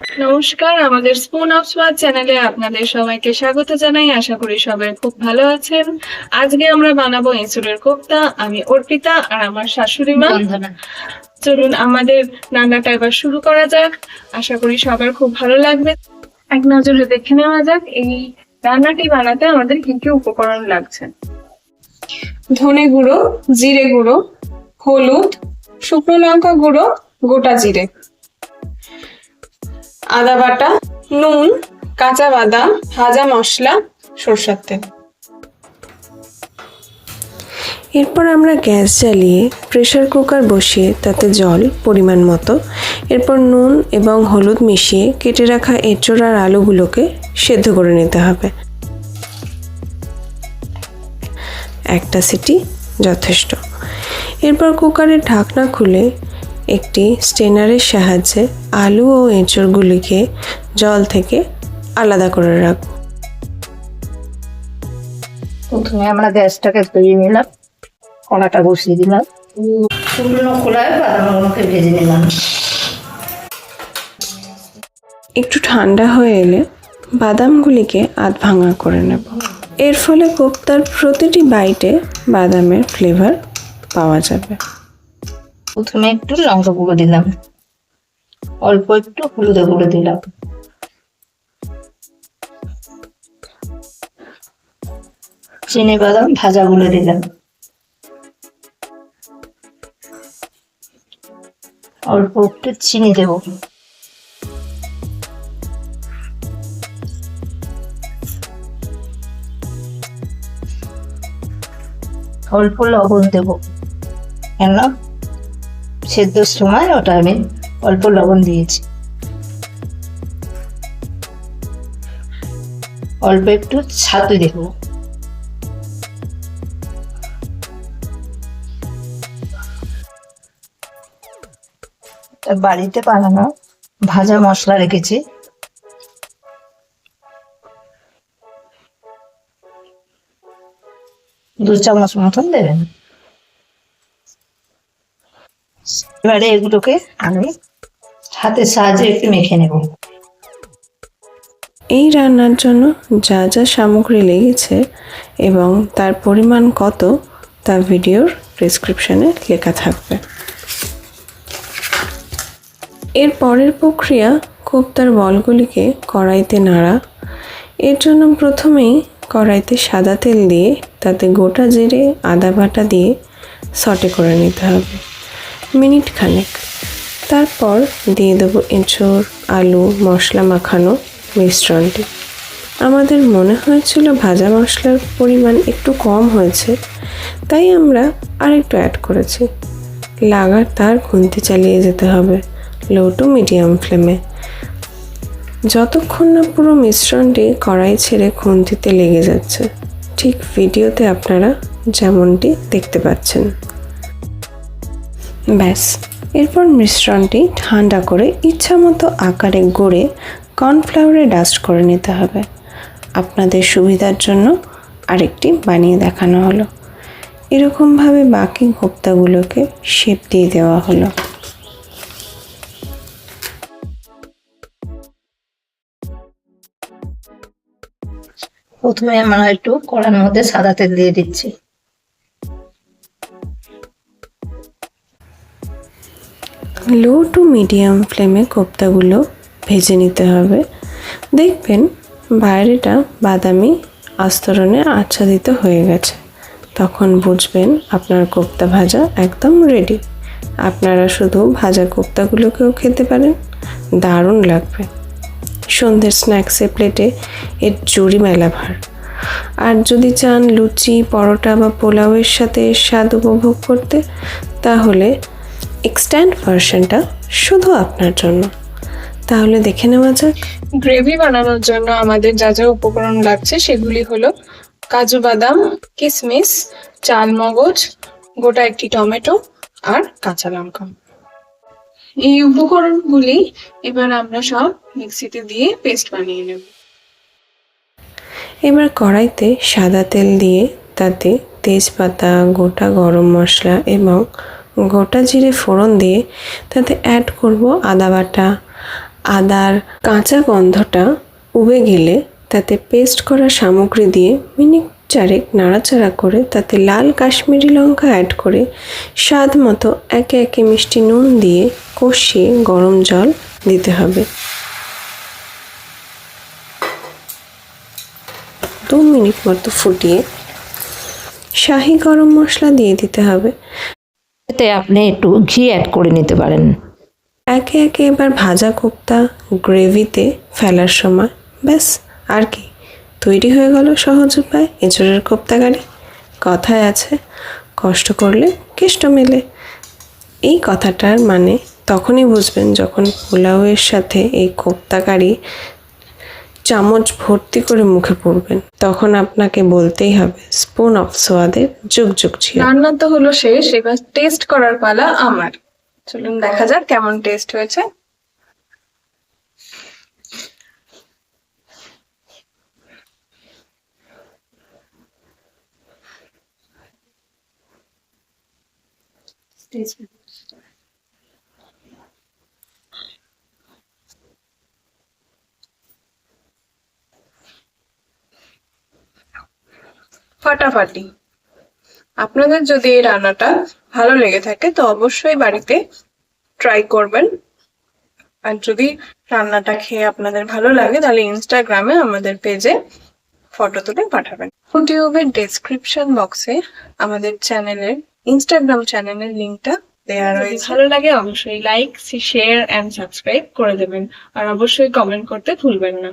নমস্কার, আমাদের spoon of স্বাদ চ্যানেলে আপনাদের সবাইকে স্বাগত জানাই। আশা করি সবাই খুব ভালো আছেন। আজকে আমরা বানাবো এঁচুড়ের কোপ্তা। আমি অর্পিতা আর আমার শাশুড়ি মা। চলুন আমাদের রান্নাটা এবার শুরু করা যাক। আশা করি সবার খুব ভালো লাগবে। এক নজরে দেখে নেওয়া যাক এই রান্নাটি বানাতে আমাদের কি কি উপকরণ লাগছে। ধনে গুঁড়ো, জিরে গুঁড়ো, হলুদ, শুকনো লঙ্কা গুঁড়ো, গোটা জিরে, আদা বাটা, নুন, কাঁচা বাদাম, ভাজা মশলা, সরষের তেল। এরপর আমরা গ্যাস জ্বালিয়ে প্রেসার কুকার বসিয়ে তাতে জল পরিমাণ মতো, এরপর নুন এবং হলুদ মিশিয়ে কেটে রাখা এঁচোড় আর আলুগুলোকে সেদ্ধ করে নিতে হবে। একটা সিটি যথেষ্ট। এরপর কুকারের ঢাকনা খুলে একটি স্টেনারের সাহায্যে আলু ও এঁচোড়গুলিকে জল থেকে আলাদা করে রাখব। প্রথমে আমরা গ্যাসটাকে ধরিয়ে নিলাম, কড়াটা বসিয়ে দিলাম, শুকনো খোলায় বাদামগুলোকে ভেজে নিলাম। একটু ঠান্ডা হয়ে এলে বাদামগুলিকে আধ ভাঙা করে নেব। এর ফলে কোপ্তার প্রতিটি বাইটে বাদামের ফ্লেভার পাওয়া যাবে। প্রথমে একটু লঙ্কা গুঁড়ো দিলাম, অল্প একটু হলুদ গুঁড়ো দিলাম, চিনি বাদাম ভাজা গুলো দিলাম, অল্প একটু চিনি দেব, অল্প লবণ দেব, কেন সেদ্ধর সময় ওটা আমি অল্প লবণ দিয়েছি, অল্প একটু ছাতু দেব, বাড়িতে বানানো ভাজা মশলা রেখেছি, দু চামচ মতন দেবেন। এবারে এগুলোকে আমি হাতের সাহায্যে একটু মেখে নেব। এই রান্নার জন্য যা যা সামগ্রী লেগেছে এবং তার পরিমাণ কত তা ভিডিওর ডেসক্রিপশনে লেখা থাকবে। এর পরের প্রক্রিয়া কোপ্তার বলগুলিকে কড়াইতে নাড়া। এর জন্য প্রথমেই কড়াইতে সাদা তেল দিয়ে তাতে গোটা জিরে আদা বাটা দিয়ে সটে করে নিতে হবে মিনিট খানেক। তারপর দিয়ে দেবো এঁচোড়, আলু, মশলা মাখানো মিশ্রণটি। আমাদের মনে হয়েছিল ভাজা মশলার পরিমাণ একটু কম হয়েছে, তাই আমরা আরেকটু অ্যাড করেছি। লাগাতার খুন্তি চালিয়ে যেতে হবে লো টু মিডিয়াম ফ্লেমে, যতক্ষণ না পুরো মিশ্রণটি কড়াই ছেড়ে খুন্তিতে লেগে যাচ্ছে, ঠিক ভিডিওতে আপনারা যেমনটি দেখতে পাচ্ছেন। ব্যাস, এরপর মিশ্রণটি ঠান্ডা করে ইচ্ছামতো আকারে গড়ে কর্নফ্লাওয়ারে ডাস্ট করে নিতে হবে। আপনাদের সুবিধার জন্য আরেকটি বানিয়ে দেখানো হলো। এরকমভাবে বাকি কোপ্তাগুলোকে শেপ দিয়ে দেওয়া হলো। প্রথমে আমরা একটু কড়ার মধ্যে সাদা তেল দিয়ে দিচ্ছি, লো টু মিডিয়াম ফ্লেমে কোপ্তাগুলো ভেজে নিতে হবে। দেখবেন বাইরেটা বাদামি আস্তরণে আচ্ছাদিত হয়ে গেছে, তখন বুঝবেন আপনার কোপ্তা ভাজা একদম রেডি। আপনারা শুধু ভাজা কোপ্তাগুলোকেও খেতে পারেন, দারুণ লাগবে। সন্ধ্যের স্ন্যাক্সে প্লেটে এর জুড়ি মেলা ভার। আর যদি চান লুচি, পরোটা বা পোলাওয়ের সাথে এর স্বাদ উপভোগ করতে, তাহলে এক্সট্যান্ড ভার্সনটা শুধু আপনার জন্য। তাহলে দেখে নেওয়া যাক। গ্রেভি বানানোর জন্য আমাদের যা যা উপকরণ লাগছে সেগুলি হলো কাজু বাদাম, কিশমিশ, চাল মগজ, গোটা একটি টমেটো আর কাঁচা লঙ্কা। এই উপকরণগুলি এবার আমরা সব মিক্সিতে দিয়ে পেস্ট বানিয়ে নেব। এবার কড়াইতে সাদা তেল দিয়ে তাতে তেজপাতা, গোটা গরম মশলা এবং গোটা জিরে ফোড়ন দিয়ে তাতে অ্যাড করব আদা বাটা, আদার কাঁচা গন্ধটা উবে গেলে তাতে পেস্ট করা সামগ্রী দিয়ে মিনিট 4 নাড়াচাড়া করে তাতে লাল কাশ্মীরি লঙ্কা অ্যাড করে স্বাদ মতো একে একে মিষ্টি নুন দিয়ে কষিয়ে গরম জল দিতে হবে। 2 মিনিট মতো ফুটিয়ে শাহি গরম মশলা দিয়ে দিতে হবে। এতে আপনি একটু ঘি অ্যাড করে নিতে পারেন। একে একে এবার ভাজা কোপ্তা গ্রেভিতে ফেলার সময় ব্যাস আর কি, তৈরি হয়ে গেল সহজ উপায় এঁচোড়ের কোপ্তা কারি। কথায় আছে কষ্ট করলে কেষ্ট মেলে। এই কথাটার মানে তখনই বুঝবেন যখন পোলাওয়ের সাথে এই কোপ্তা কারি চামচ ভর্তি করে মুখে পড়বেন, তখন আপনাকে বলতেই হবে স্পুন অফ সোয়াদের যুগ যুগ ছিল। রান্না তো হলো শেষ, এবার টেস্ট করার পালা আমার। চলুন দেখা যাক কেমন টেস্ট হয়েছে। ফাটাফাটি। আপনাদের যদি এই রান্নাটা ভালো লেগে থাকে তো অবশ্যই বাড়িতে ট্রাই করবেন। আর যদি রান্নাটা খেয়ে আপনাদের ভালো লাগে তাহলে ইনস্টাগ্রামে আমাদের পেজে ফটো তুলে পাঠাবেন। ইউটিউবের ডেসক্রিপশন বক্সে আমাদের চ্যানেলের ইনস্টাগ্রাম চ্যানেলের লিংকটা দেওয়া রয়েছে। ভালো লাগে অবশ্যই লাইক, শেয়ার এন্ড সাবস্ক্রাইব করে দেবেন আর অবশ্যই কমেন্ট করতে ভুলবেন না।